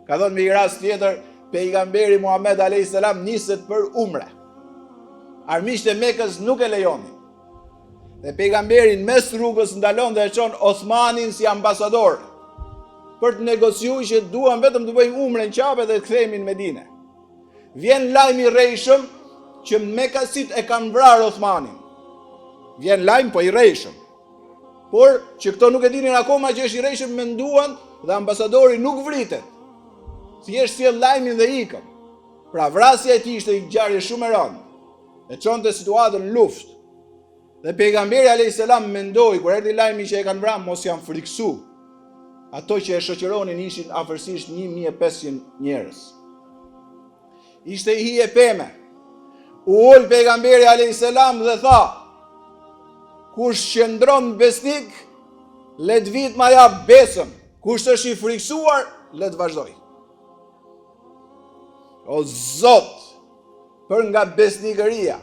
Ka thënë me një rast tjetër, pejgamberi Muhammed a.s. niset për umre. Armiqtë e Mekës nuk e lejonin. Dhe pejgamberi në mes rrugës ndalon dhe e çon Osmanin si ambasador për të negociuar që duan vetëm të bëjmë umre në Kabe dhe të kthehemi në Medinë. Vjen lajm i rrejshëm që Mekasit e kanë vrarë Osmanin. Vjen lajm po i rrejshëm. Por që këto nuk e dinin akoma që është i rrejshëm, menduan dhe ambasadori nuk vritet. Thjesht sjell lajmin dhe ikën. Pra vrasja e tij ishte një ngjarje shumë e rëndë. E çonte situatën luftë. Dhe pejgamberi a.s. mendoi kur erdhi lajmi që e kanë vrarë, mos janë friksu. Ato që e shoqëronin ishin afërsisht 1500 njerëz. Ishte i hije peme. U ul pejgamberi a.s. dhe tha: kush qëndron besnik, le të vit ma jap besën. Kush është i friksuar, le të vazhdoj. O Zot, për nga besnikëria,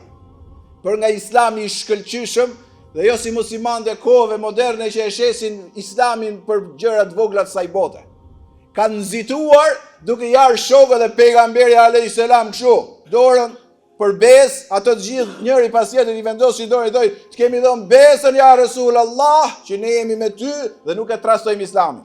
për nga islami i shkëlqyshëm, dhe jo si muslimanët e kohëve moderne që e shesin islamin për gjërat vogla të saj bote. Kanë nxituar duke jarë shokët e pejgamberi a.s. kështu, dorën për besë, ato të gjithë njëri pas tjetrit i vendosin dorën i thoi, të kemi dhënë besën ja Resul Allah, që ne jemi me ty dhe nuk e trastojmë islamin.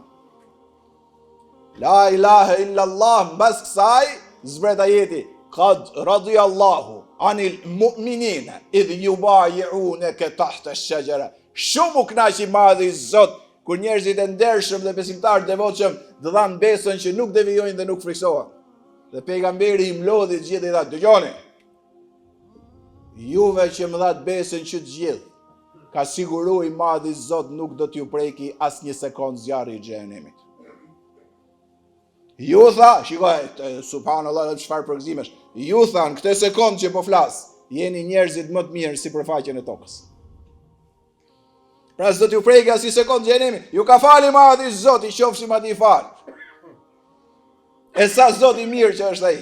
La ilaha illa Allah, mbas kësaj zbret ajeti, qad radiyallahu anil mu'minina idh yubayi'unaka tahta ash-shajara. Shumë u kënaqi madhi Zot kur njerëzit e ndershëm dhe besimtarë devotshëm të dhanë besën që nuk devijojnë dhe nuk friksohen. Dhe pejgamberi i mlodhi të gjithë i tha, dëgjoni, juve që më dhatë besën që të gjithë, ka siguru i madhi Zot nuk do t'ju preki as një sekond zjarri i xhenemit. Ju tha, shikoj, subhanallahu, çfarë përgëzimesh. Ju tha në këtë sekond që po flas, jeni njerëzit më të mirë si përfaqen e tokës. Pra s'do t'ju preki as një sekond xhenemi. Ju ka fali madhi Zot, i qofshim atij fal. E sa Zot i mirë që është ai.